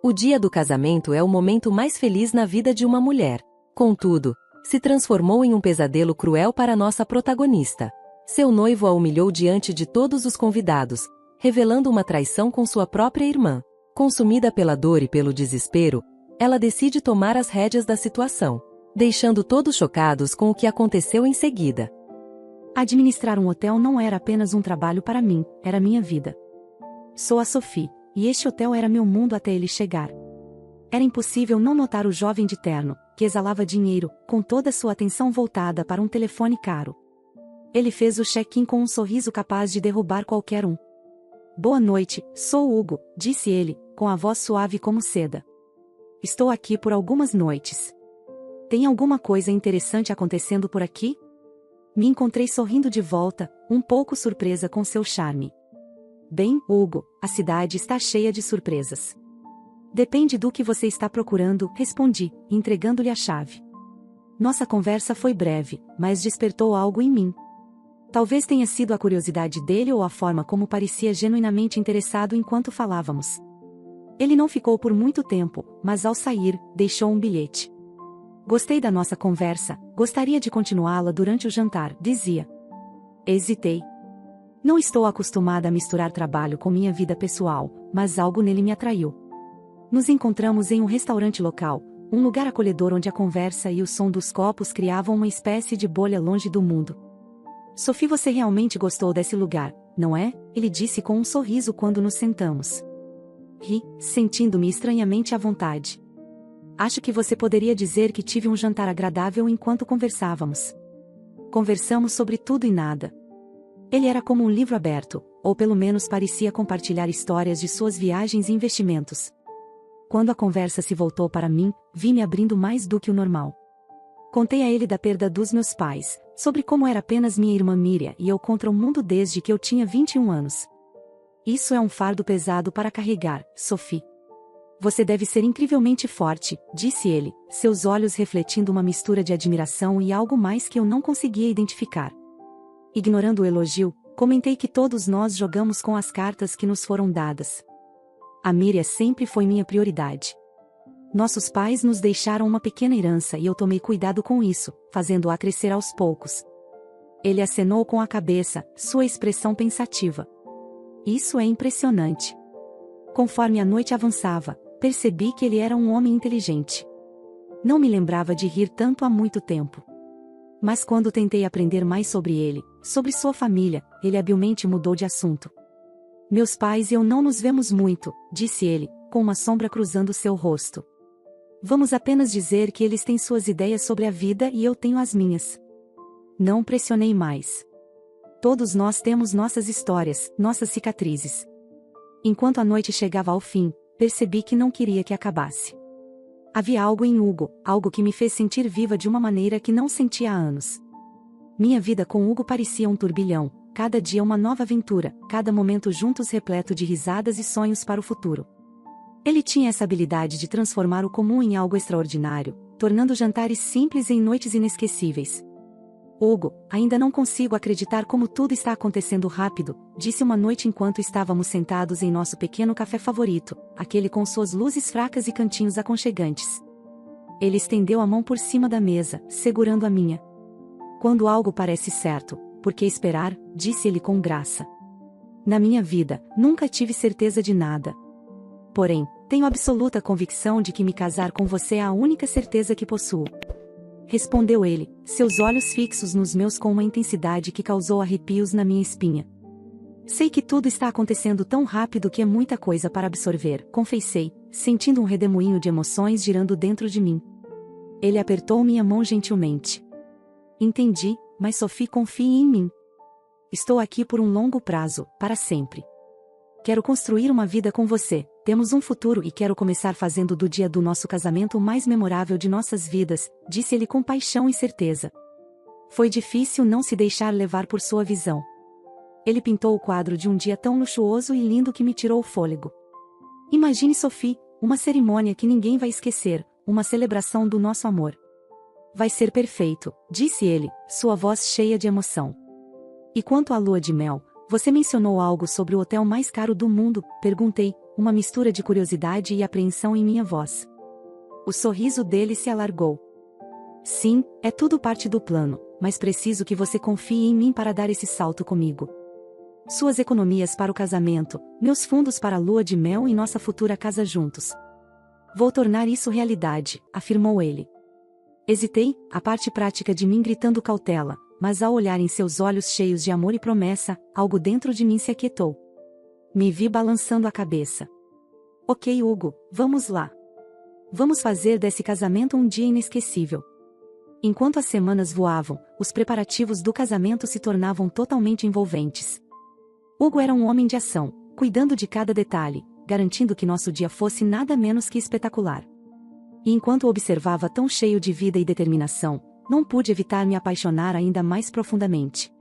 O dia do casamento é o momento mais feliz na vida de uma mulher. Contudo, se transformou em um pesadelo cruel para nossa protagonista. Seu noivo a humilhou diante de todos os convidados, revelando uma traição com sua própria irmã. Consumida pela dor e pelo desespero, ela decide tomar as rédeas da situação, deixando todos chocados com o que aconteceu em seguida. Administrar um hotel não era apenas um trabalho para mim, era minha vida. Sou a Sophie, e este hotel era meu mundo até ele chegar. Era impossível não notar o jovem de terno, que exalava dinheiro, com toda sua atenção voltada para um telefone caro. Ele fez o check-in com um sorriso capaz de derrubar qualquer um. Boa noite, sou Hugo, disse ele, com a voz suave como seda. Estou aqui por algumas noites. Tem alguma coisa interessante acontecendo por aqui? Me encontrei sorrindo de volta, um pouco surpresa com seu charme. Bem, Hugo, a cidade está cheia de surpresas. Depende do que você está procurando, respondi, entregando-lhe a chave. Nossa conversa foi breve, mas despertou algo em mim. Talvez tenha sido a curiosidade dele ou a forma como parecia genuinamente interessado enquanto falávamos. Ele não ficou por muito tempo, mas ao sair, deixou um bilhete. Gostei da nossa conversa, gostaria de continuá-la durante o jantar, dizia. Hesitei. Não estou acostumada a misturar trabalho com minha vida pessoal, mas algo nele me atraiu. Nos encontramos em um restaurante local, um lugar acolhedor onde a conversa e o som dos copos criavam uma espécie de bolha longe do mundo. Sophie, você realmente gostou desse lugar, não é? Ele disse com um sorriso quando nos sentamos. Ri, sentindo-me estranhamente à vontade. Acho que você poderia dizer que tive um jantar agradável enquanto conversávamos. Conversamos sobre tudo e nada. Ele era como um livro aberto, ou pelo menos parecia compartilhar histórias de suas viagens e investimentos. Quando a conversa se voltou para mim, vi-me abrindo mais do que o normal. Contei a ele da perda dos meus pais, sobre como era apenas minha irmã Miriam e eu contra o mundo desde que eu tinha 21 anos. Isso é um fardo pesado para carregar, Sophie. Você deve ser incrivelmente forte, disse ele, seus olhos refletindo uma mistura de admiração e algo mais que eu não conseguia identificar. Ignorando o elogio, comentei que todos nós jogamos com as cartas que nos foram dadas. A Miriam sempre foi minha prioridade. Nossos pais nos deixaram uma pequena herança e eu tomei cuidado com isso, fazendo-a crescer aos poucos. Ele acenou com a cabeça, sua expressão pensativa. Isso é impressionante. Conforme a noite avançava, percebi que ele era um homem inteligente. Não me lembrava de rir tanto há muito tempo. Mas quando tentei aprender mais sobre ele, sobre sua família, ele habilmente mudou de assunto. Meus pais e eu não nos vemos muito, disse ele, com uma sombra cruzando seu rosto. Vamos apenas dizer que eles têm suas ideias sobre a vida e eu tenho as minhas. Não pressionei mais. Todos nós temos nossas histórias, nossas cicatrizes. Enquanto a noite chegava ao fim, percebi que não queria que acabasse. Havia algo em Hugo, algo que me fez sentir viva de uma maneira que não sentia há anos. Minha vida com Hugo parecia um turbilhão, cada dia uma nova aventura, cada momento juntos repleto de risadas e sonhos para o futuro. Ele tinha essa habilidade de transformar o comum em algo extraordinário, tornando jantares simples em noites inesquecíveis. Hugo, ainda não consigo acreditar como tudo está acontecendo rápido, disse uma noite enquanto estávamos sentados em nosso pequeno café favorito, aquele com suas luzes fracas e cantinhos aconchegantes. Ele estendeu a mão por cima da mesa, segurando a minha. Quando algo parece certo, por que esperar? Disse ele com graça. Na minha vida, nunca tive certeza de nada. Porém, tenho absoluta convicção de que me casar com você é a única certeza que possuo. Respondeu ele, seus olhos fixos nos meus com uma intensidade que causou arrepios na minha espinha. Sei que tudo está acontecendo tão rápido que é muita coisa para absorver, confessei, sentindo um redemoinho de emoções girando dentro de mim. Ele apertou minha mão gentilmente. Entendi, mas Sophie, confie em mim. Estou aqui por um longo prazo, para sempre. Quero construir uma vida com você, temos um futuro e quero começar fazendo do dia do nosso casamento o mais memorável de nossas vidas, disse ele com paixão e certeza. Foi difícil não se deixar levar por sua visão. Ele pintou o quadro de um dia tão luxuoso e lindo que me tirou o fôlego. Imagine Sophie, uma cerimônia que ninguém vai esquecer, uma celebração do nosso amor. Vai ser perfeito, disse ele, sua voz cheia de emoção. E quanto à lua de mel, você mencionou algo sobre o hotel mais caro do mundo, perguntei, uma mistura de curiosidade e apreensão em minha voz. O sorriso dele se alargou. Sim, é tudo parte do plano, mas preciso que você confie em mim para dar esse salto comigo. Suas economias para o casamento, meus fundos para a lua de mel e nossa futura casa juntos. Vou tornar isso realidade, afirmou ele. Hesitei, a parte prática de mim gritando cautela, mas ao olhar em seus olhos cheios de amor e promessa, algo dentro de mim se aquietou. Me vi balançando a cabeça. Ok, Hugo, vamos lá. Vamos fazer desse casamento um dia inesquecível. Enquanto as semanas voavam, os preparativos do casamento se tornavam totalmente envolventes. Hugo era um homem de ação, cuidando de cada detalhe, garantindo que nosso dia fosse nada menos que espetacular. E enquanto o observava tão cheio de vida e determinação, não pude evitar me apaixonar ainda mais profundamente.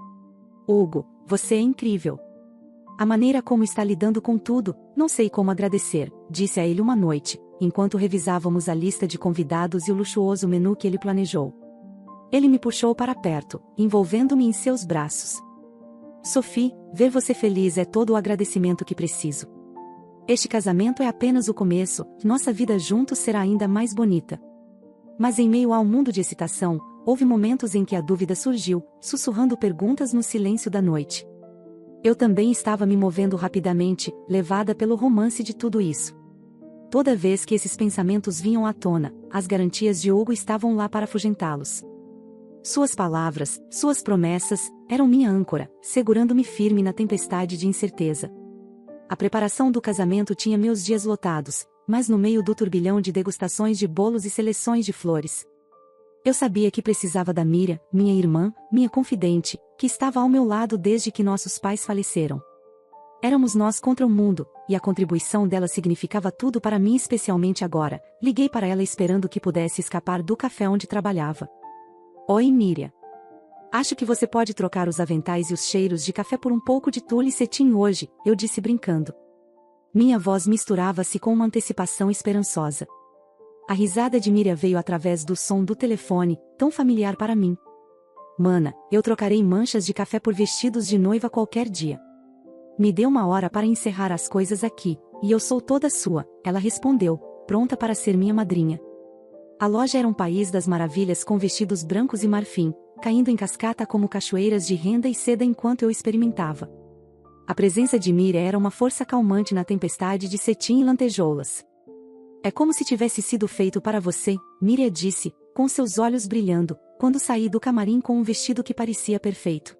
Hugo, você é incrível. A maneira como está lidando com tudo, não sei como agradecer, disse a ele uma noite, enquanto revisávamos a lista de convidados e o luxuoso menu que ele planejou. Ele me puxou para perto, envolvendo-me em seus braços. Sophie, ver você feliz é todo o agradecimento que preciso. Este casamento é apenas o começo, nossa vida juntos será ainda mais bonita. Mas em meio ao mundo de excitação, houve momentos em que a dúvida surgiu, sussurrando perguntas no silêncio da noite. Eu também estava me movendo rapidamente, levada pelo romance de tudo isso. Toda vez que esses pensamentos vinham à tona, as garantias de Hugo estavam lá para afugentá-los. Suas palavras, suas promessas, eram minha âncora, segurando-me firme na tempestade de incerteza. A preparação do casamento tinha meus dias lotados, mas no meio do turbilhão de degustações de bolos e seleções de flores. Eu sabia que precisava da Miriam, minha irmã, minha confidente, que estava ao meu lado desde que nossos pais faleceram. Éramos nós contra o mundo, e a contribuição dela significava tudo para mim, especialmente agora. Liguei para ela esperando que pudesse escapar do café onde trabalhava. Oi, Miriam. Acho que você pode trocar os aventais e os cheiros de café por um pouco de tule e cetim hoje, eu disse brincando. Minha voz misturava-se com uma antecipação esperançosa. A risada de Miriam veio através do som do telefone, tão familiar para mim. Mana, eu trocarei manchas de café por vestidos de noiva qualquer dia. Me dê uma hora para encerrar as coisas aqui, e eu sou toda sua, ela respondeu, pronta para ser minha madrinha. A loja era um país das maravilhas com vestidos brancos e marfim, caindo em cascata como cachoeiras de renda e seda enquanto eu experimentava. A presença de Miriam era uma força calmante na tempestade de cetim e lantejoulas. É como se tivesse sido feito para você, Miriam disse, com seus olhos brilhando, quando saí do camarim com um vestido que parecia perfeito.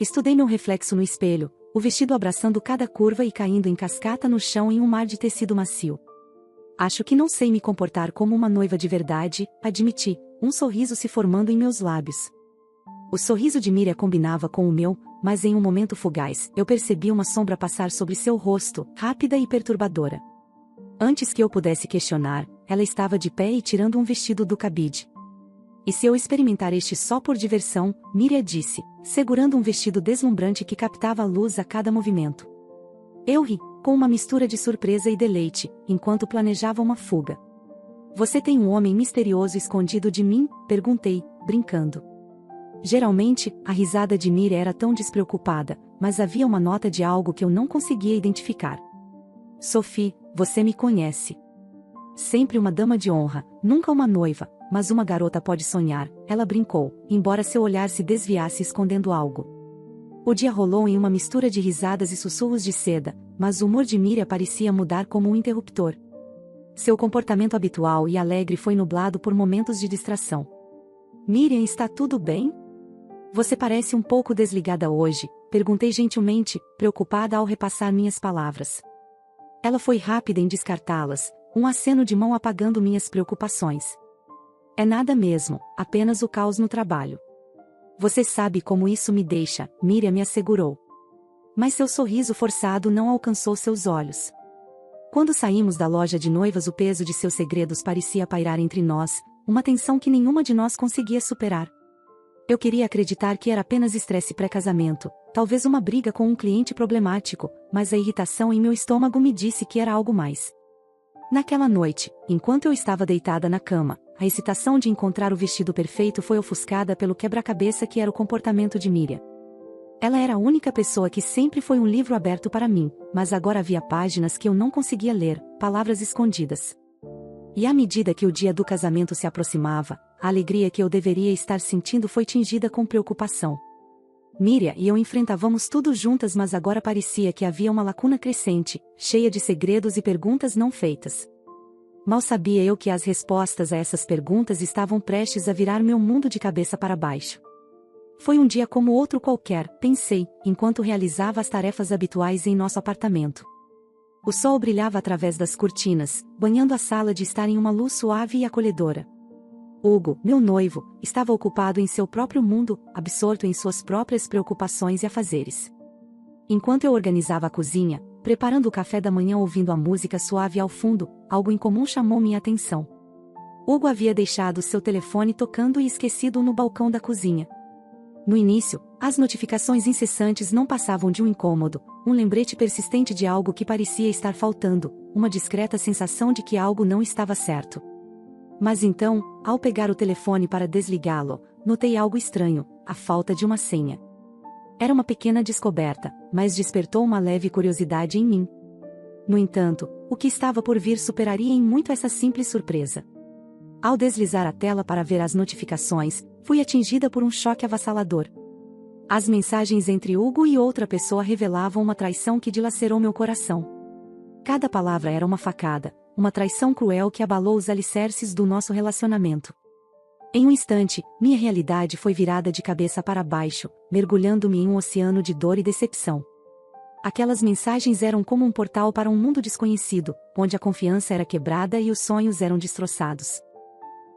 Estudei meu reflexo no espelho, o vestido abraçando cada curva e caindo em cascata no chão em um mar de tecido macio. Acho que não sei me comportar como uma noiva de verdade, admiti, um sorriso se formando em meus lábios. O sorriso de Miriam combinava com o meu, mas em um momento fugaz, eu percebi uma sombra passar sobre seu rosto, rápida e perturbadora. Antes que eu pudesse questionar, ela estava de pé e tirando um vestido do cabide. E se eu experimentar este só por diversão, Miriam disse, segurando um vestido deslumbrante que captava a luz a cada movimento. Eu ri, com uma mistura de surpresa e deleite, enquanto planejava uma fuga. Você tem um homem misterioso escondido de mim? Perguntei, brincando. Geralmente, a risada de Miriam era tão despreocupada, mas havia uma nota de algo que eu não conseguia identificar. Sophie, você me conhece. Sempre uma dama de honra, nunca uma noiva, mas uma garota pode sonhar, ela brincou, embora seu olhar se desviasse escondendo algo. O dia rolou em uma mistura de risadas e sussurros de seda, mas o humor de Miriam parecia mudar como um interruptor. Seu comportamento habitual e alegre foi nublado por momentos de distração. Miriam, está tudo bem? Você parece um pouco desligada hoje, perguntei gentilmente, preocupada ao repassar minhas palavras. Ela foi rápida em descartá-las, um aceno de mão apagando minhas preocupações. É nada mesmo, apenas o caos no trabalho. Você sabe como isso me deixa, Miriam me assegurou. Mas seu sorriso forçado não alcançou seus olhos. Quando saímos da loja de noivas, o peso de seus segredos parecia pairar entre nós, uma tensão que nenhuma de nós conseguia superar. Eu queria acreditar que era apenas estresse pré-casamento, talvez uma briga com um cliente problemático, mas a irritação em meu estômago me disse que era algo mais. Naquela noite, enquanto eu estava deitada na cama, a excitação de encontrar o vestido perfeito foi ofuscada pelo quebra-cabeça que era o comportamento de Miriam. Ela era a única pessoa que sempre foi um livro aberto para mim, mas agora havia páginas que eu não conseguia ler, palavras escondidas. E à medida que o dia do casamento se aproximava, a alegria que eu deveria estar sentindo foi tingida com preocupação. Miriam e eu enfrentávamos tudo juntas, mas agora parecia que havia uma lacuna crescente, cheia de segredos e perguntas não feitas. Mal sabia eu que as respostas a essas perguntas estavam prestes a virar meu mundo de cabeça para baixo. Foi um dia como outro qualquer, pensei, enquanto realizava as tarefas habituais em nosso apartamento. O sol brilhava através das cortinas, banhando a sala de estar em uma luz suave e acolhedora. Hugo, meu noivo, estava ocupado em seu próprio mundo, absorto em suas próprias preocupações e afazeres. Enquanto eu organizava a cozinha, preparando o café da manhã ouvindo a música suave ao fundo, algo incomum chamou minha atenção. Hugo havia deixado seu telefone tocando e esquecido no balcão da cozinha. No início, as notificações incessantes não passavam de um incômodo, um lembrete persistente de algo que parecia estar faltando, uma discreta sensação de que algo não estava certo. Mas então, ao pegar o telefone para desligá-lo, notei algo estranho, a falta de uma senha. Era uma pequena descoberta, mas despertou uma leve curiosidade em mim. No entanto, o que estava por vir superaria em muito essa simples surpresa. Ao deslizar a tela para ver as notificações, fui atingida por um choque avassalador. As mensagens entre Hugo e outra pessoa revelavam uma traição que dilacerou meu coração. Cada palavra era uma facada, uma traição cruel que abalou os alicerces do nosso relacionamento. Em um instante, minha realidade foi virada de cabeça para baixo, mergulhando-me em um oceano de dor e decepção. Aquelas mensagens eram como um portal para um mundo desconhecido, onde a confiança era quebrada e os sonhos eram destroçados.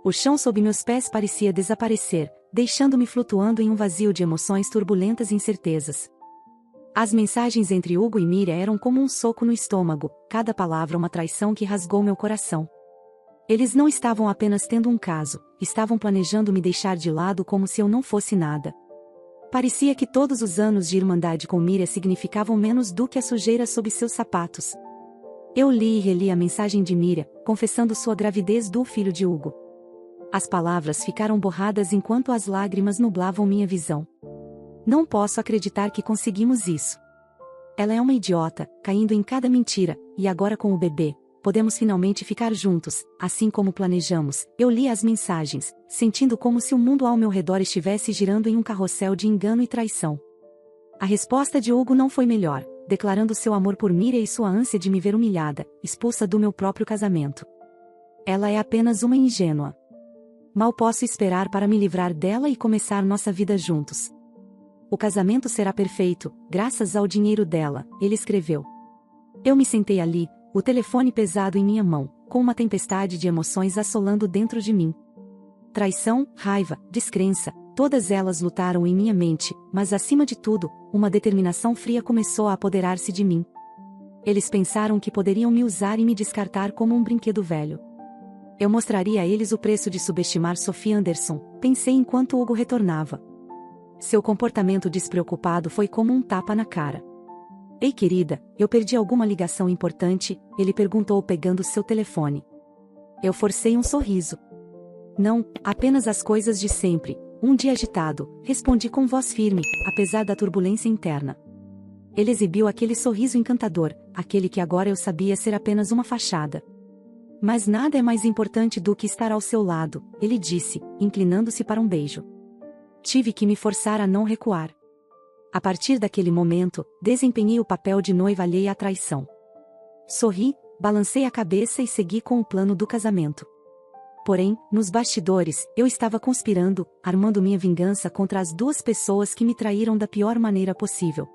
O chão sob meus pés parecia desaparecer, deixando-me flutuando em um vazio de emoções turbulentas e incertezas. As mensagens entre Hugo e Miriam eram como um soco no estômago, cada palavra uma traição que rasgou meu coração. Eles não estavam apenas tendo um caso, estavam planejando me deixar de lado como se eu não fosse nada. Parecia que todos os anos de irmandade com Miriam significavam menos do que a sujeira sob seus sapatos. Eu li e reli a mensagem de Miriam, confessando sua gravidez do filho de Hugo. As palavras ficaram borradas enquanto as lágrimas nublavam minha visão. Não posso acreditar que conseguimos isso. Ela é uma idiota, caindo em cada mentira, e agora com o bebê, podemos finalmente ficar juntos, assim como planejamos. Eu li as mensagens, sentindo como se o mundo ao meu redor estivesse girando em um carrossel de engano e traição. A resposta de Hugo não foi melhor, declarando seu amor por Miriam e sua ânsia de me ver humilhada, expulsa do meu próprio casamento. Ela é apenas uma ingênua. Mal posso esperar para me livrar dela e começar nossa vida juntos. O casamento será perfeito, graças ao dinheiro dela, ele escreveu. Eu me sentei ali, o telefone pesado em minha mão, com uma tempestade de emoções assolando dentro de mim. Traição, raiva, descrença, todas elas lutaram em minha mente, mas acima de tudo, uma determinação fria começou a apoderar-se de mim. Eles pensaram que poderiam me usar e me descartar como um brinquedo velho. Eu mostraria a eles o preço de subestimar Sophie Anderson, pensei enquanto Hugo retornava. Seu comportamento despreocupado foi como um tapa na cara. Ei querida, eu perdi alguma ligação importante? Ele perguntou pegando seu telefone. Eu forcei um sorriso. Não, apenas as coisas de sempre, um dia agitado, respondi com voz firme, apesar da turbulência interna. Ele exibiu aquele sorriso encantador, aquele que agora eu sabia ser apenas uma fachada. Mas nada é mais importante do que estar ao seu lado, ele disse, inclinando-se para um beijo. Tive que me forçar a não recuar. A partir daquele momento, desempenhei o papel de noiva alheia à traição. Sorri, balancei a cabeça e segui com o plano do casamento. Porém, nos bastidores, eu estava conspirando, armando minha vingança contra as duas pessoas que me traíram da pior maneira possível.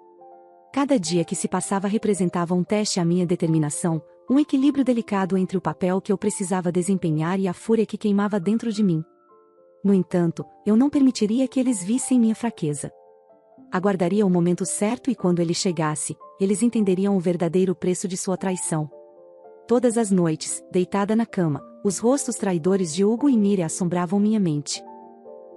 Cada dia que se passava representava um teste à minha determinação, um equilíbrio delicado entre o papel que eu precisava desempenhar e a fúria que queimava dentro de mim. No entanto, eu não permitiria que eles vissem minha fraqueza. Aguardaria o momento certo e quando ele chegasse, eles entenderiam o verdadeiro preço de sua traição. Todas as noites, deitada na cama, os rostos traidores de Hugo e Miriam assombravam minha mente.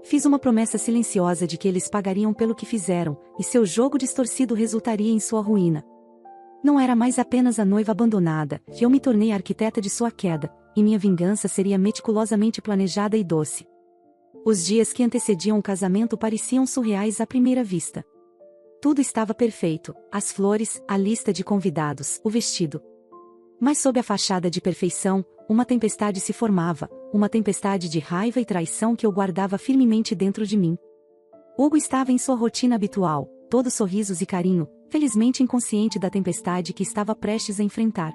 Fiz uma promessa silenciosa de que eles pagariam pelo que fizeram, e seu jogo distorcido resultaria em sua ruína. Não era mais apenas a noiva abandonada, eu me tornei a arquiteta de sua queda, e minha vingança seria meticulosamente planejada e doce. Os dias que antecediam o casamento pareciam surreais à primeira vista. Tudo estava perfeito, as flores, a lista de convidados, o vestido. Mas sob a fachada de perfeição, uma tempestade se formava, uma tempestade de raiva e traição que eu guardava firmemente dentro de mim. Hugo estava em sua rotina habitual, todo sorrisos e carinho, felizmente inconsciente da tempestade que estava prestes a enfrentar.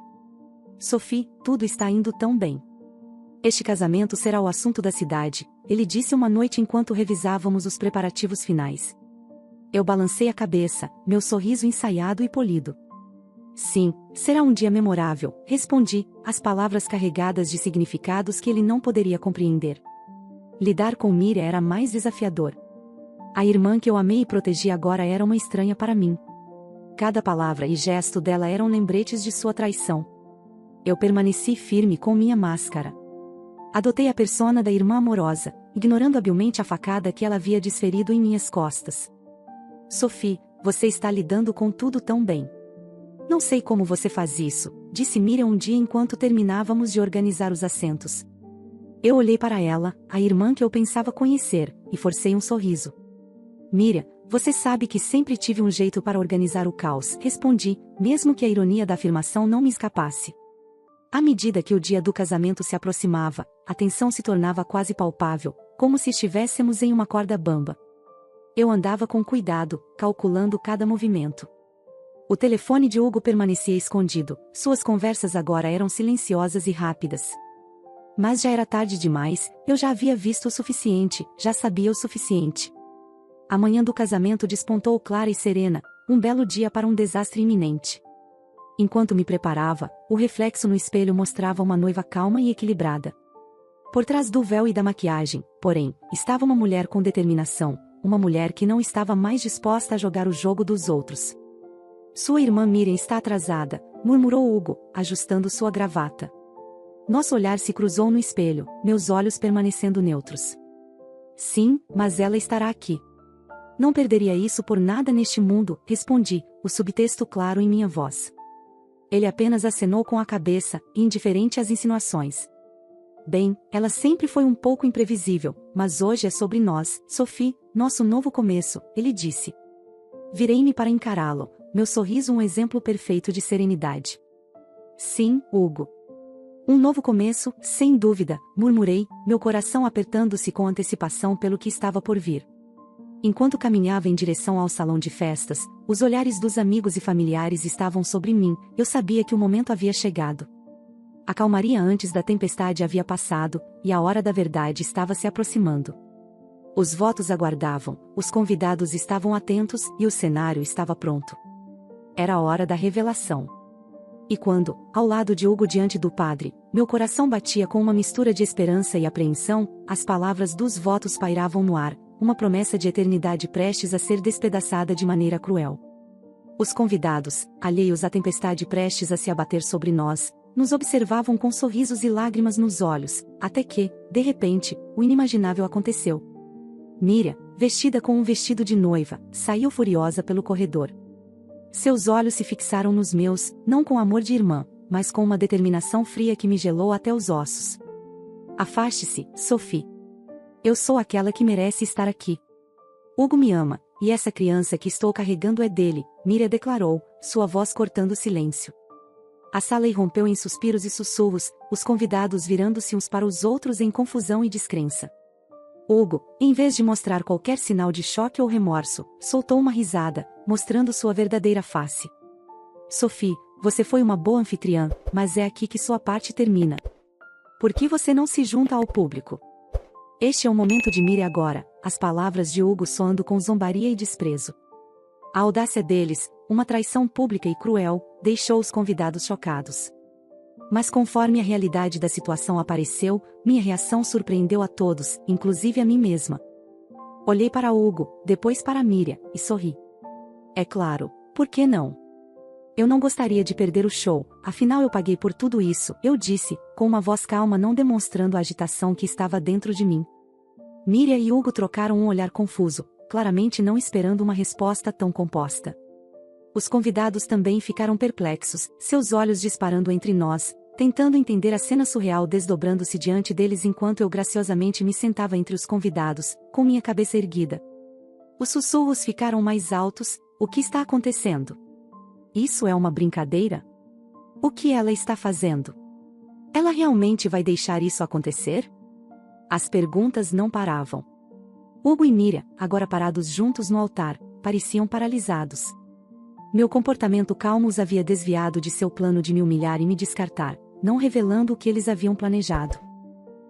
Sophie, tudo está indo tão bem. Este casamento será o assunto da cidade, ele disse uma noite enquanto revisávamos os preparativos finais. Eu balancei a cabeça, meu sorriso ensaiado e polido. Sim, será um dia memorável, respondi, as palavras carregadas de significados que ele não poderia compreender. Lidar com Miriam era mais desafiador. A irmã que eu amei e protegi agora era uma estranha para mim. Cada palavra e gesto dela eram lembretes de sua traição. Eu permaneci firme com minha máscara. Adotei a persona da irmã amorosa, ignorando habilmente a facada que ela havia desferido em minhas costas. Sophie, você está lidando com tudo tão bem. Não sei como você faz isso, disse Miriam um dia enquanto terminávamos de organizar os assentos. Eu olhei para ela, a irmã que eu pensava conhecer, e forcei um sorriso. Miriam, você sabe que sempre tive um jeito para organizar o caos, respondi, mesmo que a ironia da afirmação não me escapasse. À medida que o dia do casamento se aproximava, a tensão se tornava quase palpável, como se estivéssemos em uma corda bamba. Eu andava com cuidado, calculando cada movimento. O telefone de Hugo permanecia escondido, suas conversas agora eram silenciosas e rápidas. Mas já era tarde demais, eu já havia visto o suficiente, já sabia o suficiente. A manhã do casamento despontou clara e serena, um belo dia para um desastre iminente. Enquanto me preparava, o reflexo no espelho mostrava uma noiva calma e equilibrada. Por trás do véu e da maquiagem, porém, estava uma mulher com determinação, uma mulher que não estava mais disposta a jogar o jogo dos outros. Sua irmã Miriam está atrasada, murmurou Hugo, ajustando sua gravata. Nosso olhar se cruzou no espelho, meus olhos permanecendo neutros. Sim, mas ela estará aqui. Não perderia isso por nada neste mundo, respondi, o subtexto claro em minha voz. Ele apenas acenou com a cabeça, indiferente às insinuações. Bem, ela sempre foi um pouco imprevisível, mas hoje é sobre nós, Sophie, nosso novo começo, ele disse. Virei-me para encará-lo, meu sorriso um exemplo perfeito de serenidade. Sim, Hugo. Um novo começo, sem dúvida, murmurei, meu coração apertando-se com antecipação pelo que estava por vir. Enquanto caminhava em direção ao salão de festas, os olhares dos amigos e familiares estavam sobre mim, eu sabia que o momento havia chegado. A calmaria antes da tempestade havia passado, e a hora da verdade estava se aproximando. Os votos aguardavam, os convidados estavam atentos e o cenário estava pronto. Era a hora da revelação. E quando, ao lado de Hugo diante do padre, meu coração batia com uma mistura de esperança e apreensão, as palavras dos votos pairavam no ar, uma promessa de eternidade prestes a ser despedaçada de maneira cruel. Os convidados, alheios à tempestade prestes a se abater sobre nós, nos observavam com sorrisos e lágrimas nos olhos, até que, de repente, o inimaginável aconteceu. Miriam, vestida com um vestido de noiva, saiu furiosa pelo corredor. Seus olhos se fixaram nos meus, não com amor de irmã, mas com uma determinação fria que me gelou até os ossos. Afaste-se, Sophie. Eu sou aquela que merece estar aqui. Hugo me ama, e essa criança que estou carregando é dele, Miriam declarou, sua voz cortando o silêncio. A sala irrompeu em suspiros e sussurros, os convidados virando-se uns para os outros em confusão e descrença. Hugo, em vez de mostrar qualquer sinal de choque ou remorso, soltou uma risada, mostrando sua verdadeira face. Sophie, você foi uma boa anfitriã, mas é aqui que sua parte termina. Por que você não se junta ao público? Este é o momento de Miriam agora, as palavras de Hugo soando com zombaria e desprezo. A audácia deles, uma traição pública e cruel, deixou os convidados chocados. Mas conforme a realidade da situação apareceu, minha reação surpreendeu a todos, inclusive a mim mesma. Olhei para Hugo, depois para Miriam, e sorri. É claro, por que não? Eu não gostaria de perder o show, afinal eu paguei por tudo isso, eu disse, com uma voz calma não demonstrando a agitação que estava dentro de mim. Miriam e Hugo trocaram um olhar confuso, claramente não esperando uma resposta tão composta. Os convidados também ficaram perplexos, seus olhos disparando entre nós, tentando entender a cena surreal desdobrando-se diante deles enquanto eu graciosamente me sentava entre os convidados, com minha cabeça erguida. Os sussurros ficaram mais altos, O que está acontecendo? Isso é uma brincadeira? O que ela está fazendo? Ela realmente vai deixar isso acontecer? As perguntas não paravam. Hugo e Miriam, agora parados juntos no altar, pareciam paralisados. Meu comportamento calmo os havia desviado de seu plano de me humilhar e me descartar, não revelando o que eles haviam planejado.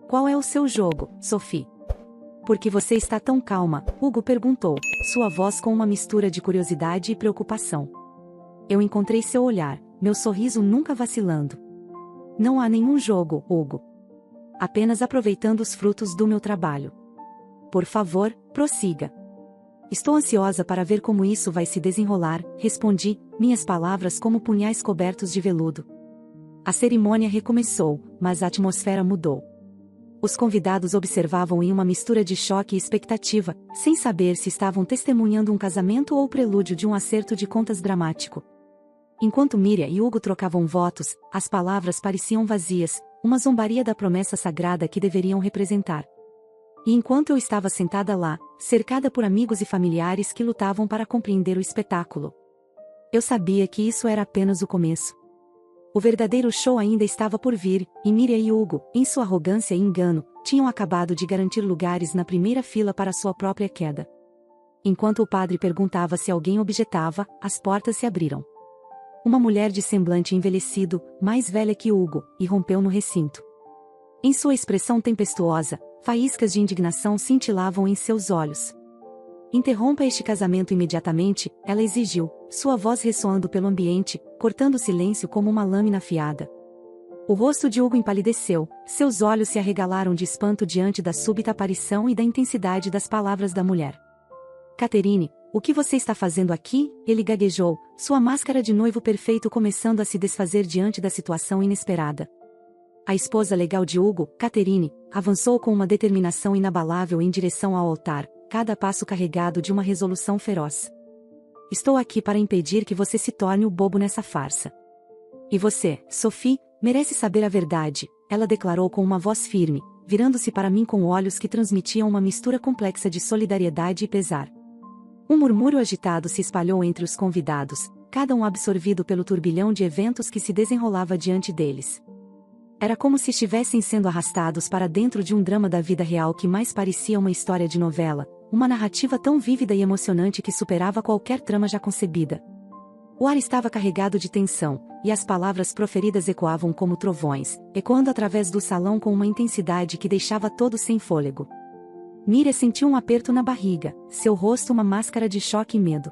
Qual é o seu jogo, Sophie? Por que você está tão calma? Hugo perguntou, sua voz com uma mistura de curiosidade e preocupação. Eu encontrei seu olhar, meu sorriso nunca vacilando. Não há nenhum jogo, Hugo. Apenas aproveitando os frutos do meu trabalho. Por favor, prossiga. Estou ansiosa para ver como isso vai se desenrolar, respondi, minhas palavras como punhais cobertos de veludo. A cerimônia recomeçou, mas a atmosfera mudou. Os convidados observavam em uma mistura de choque e expectativa, sem saber se estavam testemunhando um casamento ou o prelúdio de um acerto de contas dramático. Enquanto Miriam e Hugo trocavam votos, as palavras pareciam vazias, uma zombaria da promessa sagrada que deveriam representar. E enquanto eu estava sentada lá, cercada por amigos e familiares que lutavam para compreender o espetáculo, eu sabia que isso era apenas o começo. O verdadeiro show ainda estava por vir, e Miriam e Hugo, em sua arrogância e engano, tinham acabado de garantir lugares na primeira fila para sua própria queda. Enquanto o padre perguntava se alguém objetava, as portas se abriram. Uma mulher de semblante envelhecido, mais velha que Hugo, irrompeu no recinto. Em sua expressão tempestuosa, faíscas de indignação cintilavam em seus olhos. Interrompa este casamento imediatamente, ela exigiu, sua voz ressoando pelo ambiente, cortando o silêncio como uma lâmina afiada. O rosto de Hugo empalideceu, seus olhos se arregalaram de espanto diante da súbita aparição e da intensidade das palavras da mulher. Catherine, o que você está fazendo aqui? Ele gaguejou, sua máscara de noivo perfeito começando a se desfazer diante da situação inesperada. A esposa legal de Hugo, Catherine, avançou com uma determinação inabalável em direção ao altar, cada passo carregado de uma resolução feroz. Estou aqui para impedir que você se torne o bobo nessa farsa. E você, Sophie, merece saber a verdade, ela declarou com uma voz firme, virando-se para mim com olhos que transmitiam uma mistura complexa de solidariedade e pesar. Um murmúrio agitado se espalhou entre os convidados, cada um absorvido pelo turbilhão de eventos que se desenrolava diante deles. Era como se estivessem sendo arrastados para dentro de um drama da vida real que mais parecia uma história de novela, uma narrativa tão vívida e emocionante que superava qualquer trama já concebida. O ar estava carregado de tensão, e as palavras proferidas ecoavam como trovões, ecoando através do salão com uma intensidade que deixava todos sem fôlego. Miriam sentiu um aperto na barriga, seu rosto uma máscara de choque e medo.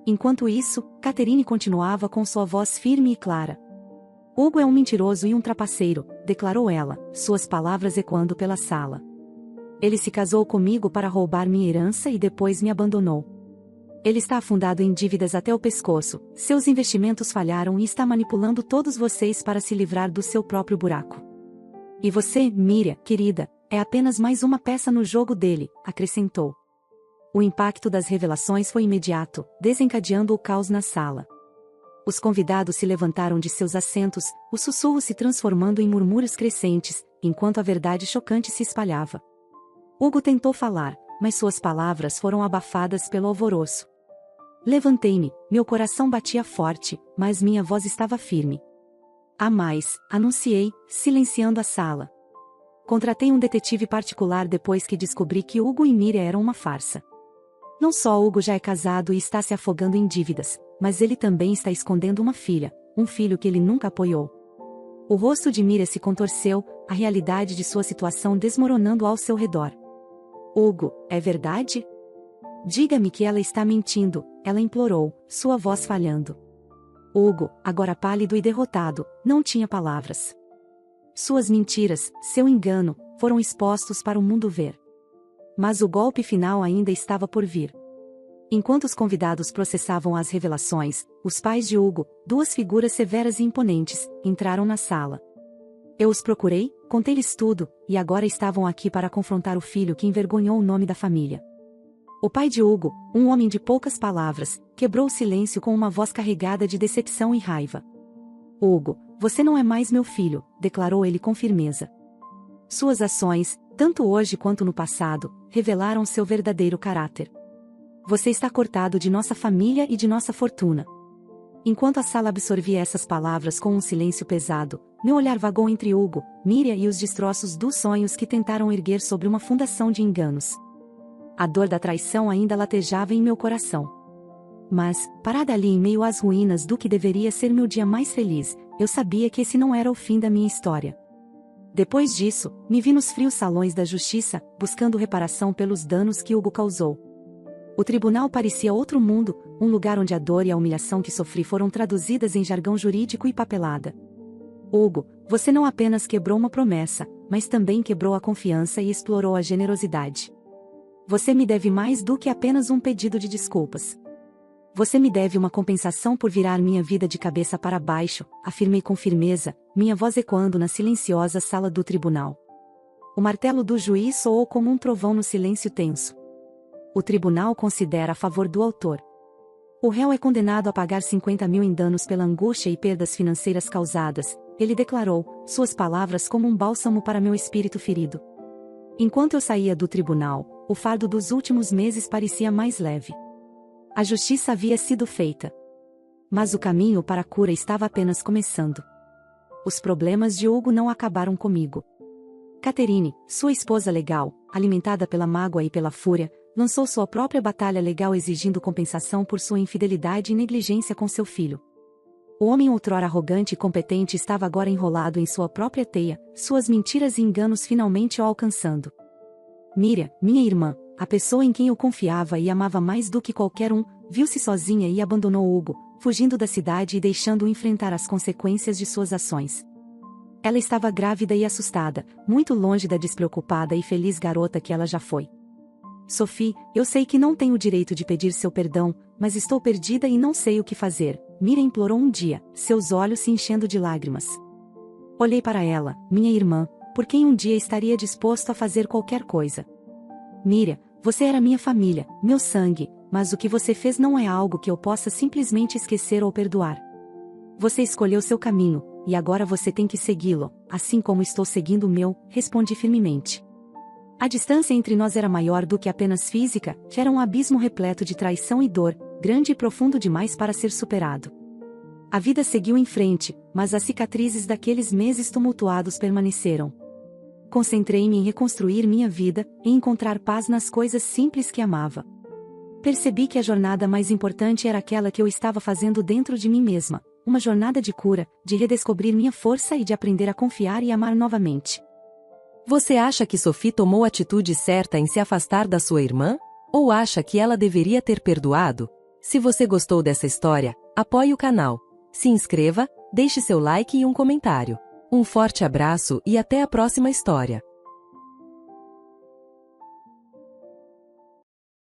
Enquanto isso, Catherine continuava com sua voz firme e clara. Hugo é um mentiroso e um trapaceiro, declarou ela, suas palavras ecoando pela sala. Ele se casou comigo para roubar minha herança e depois me abandonou. Ele está afundado em dívidas até o pescoço, seus investimentos falharam e está manipulando todos vocês para se livrar do seu próprio buraco. E você, Miriam, querida, é apenas mais uma peça no jogo dele, acrescentou. O impacto das revelações foi imediato, desencadeando o caos na sala. Os convidados se levantaram de seus assentos, os sussurros se transformando em murmúrios crescentes, enquanto a verdade chocante se espalhava. Hugo tentou falar, mas suas palavras foram abafadas pelo alvoroço. Levantei-me, meu coração batia forte, mas minha voz estava firme. Há mais, anunciei, silenciando a sala. Contratei um detetive particular depois que descobri que Hugo e Miriam eram uma farsa. Não só Hugo já é casado e está se afogando em dívidas, mas ele também está escondendo uma filha, um filho que ele nunca apoiou. O rosto de Miriam se contorceu, a realidade de sua situação desmoronando ao seu redor. Hugo, é verdade? Diga-me que ela está mentindo, ela implorou, sua voz falhando. Hugo, agora pálido e derrotado, não tinha palavras. Suas mentiras, seu engano, foram expostos para o mundo ver. Mas o golpe final ainda estava por vir. Enquanto os convidados processavam as revelações, os pais de Hugo, duas figuras severas e imponentes, entraram na sala. Eu os procurei, contei-lhes tudo, e agora estavam aqui para confrontar o filho que envergonhou o nome da família. O pai de Hugo, um homem de poucas palavras, quebrou o silêncio com uma voz carregada de decepção e raiva. Hugo, você não é mais meu filho, declarou ele com firmeza. Suas ações, tanto hoje quanto no passado, revelaram seu verdadeiro caráter. você está cortado de nossa família e de nossa fortuna. Enquanto a sala absorvia essas palavras com um silêncio pesado, meu olhar vagou entre Hugo, Miriam e os destroços dos sonhos que tentaram erguer sobre uma fundação de enganos. A dor da traição ainda latejava em meu coração. Mas, parada ali em meio às ruínas do que deveria ser meu dia mais feliz, eu sabia que esse não era o fim da minha história. Depois disso, me vi nos frios salões da justiça, buscando reparação pelos danos que Hugo causou. O tribunal parecia outro mundo, um lugar onde a dor e a humilhação que sofri foram traduzidas em jargão jurídico e papelada. Hugo, você não apenas quebrou uma promessa, mas também quebrou a confiança e explorou a generosidade. Você me deve mais do que apenas um pedido de desculpas. Você me deve uma compensação por virar minha vida de cabeça para baixo, afirmei com firmeza, minha voz ecoando na silenciosa sala do tribunal. O martelo do juiz soou como um trovão no silêncio tenso. O tribunal considera a favor do autor. O réu é condenado a pagar 50 mil em danos pela angústia e perdas financeiras causadas, ele declarou, suas palavras como um bálsamo para meu espírito ferido. Enquanto eu saía do tribunal, o fardo dos últimos meses parecia mais leve. A justiça havia sido feita. Mas o caminho para a cura estava apenas começando. Os problemas de Hugo não acabaram comigo. Catherine, sua esposa legal, alimentada pela mágoa e pela fúria, lançou sua própria batalha legal exigindo compensação por sua infidelidade e negligência com seu filho. O homem outrora arrogante e competente estava agora enrolado em sua própria teia, suas mentiras e enganos finalmente o alcançando. Miriam, minha irmã, a pessoa em quem eu confiava e amava mais do que qualquer um, viu-se sozinha e abandonou Hugo, fugindo da cidade e deixando-o enfrentar as consequências de suas ações. Ela estava grávida e assustada, muito longe da despreocupada e feliz garota que ela já foi. Sophie, eu sei que não tenho o direito de pedir seu perdão, mas estou perdida e não sei o que fazer, Miriam implorou um dia, seus olhos se enchendo de lágrimas. Olhei para ela, minha irmã, por quem um dia estaria disposto a fazer qualquer coisa. Miriam, você era minha família, meu sangue, mas o que você fez não é algo que eu possa simplesmente esquecer ou perdoar. Você escolheu seu caminho, e agora você tem que segui-lo, assim como estou seguindo o meu, respondi firmemente. A distância entre nós era maior do que apenas física, era um abismo repleto de traição e dor, grande e profundo demais para ser superado. A vida seguiu em frente, mas as cicatrizes daqueles meses tumultuados permaneceram. Concentrei-me em reconstruir minha vida, em encontrar paz nas coisas simples que amava. Percebi que a jornada mais importante era aquela que eu estava fazendo dentro de mim mesma, uma jornada de cura, de redescobrir minha força e de aprender a confiar e amar novamente. Você acha que Sophie tomou a atitude certa em se afastar da sua irmã? Ou acha que ela deveria ter perdoado? Se você gostou dessa história, apoie o canal, se inscreva, deixe seu like e um comentário. Um forte abraço e até a próxima história.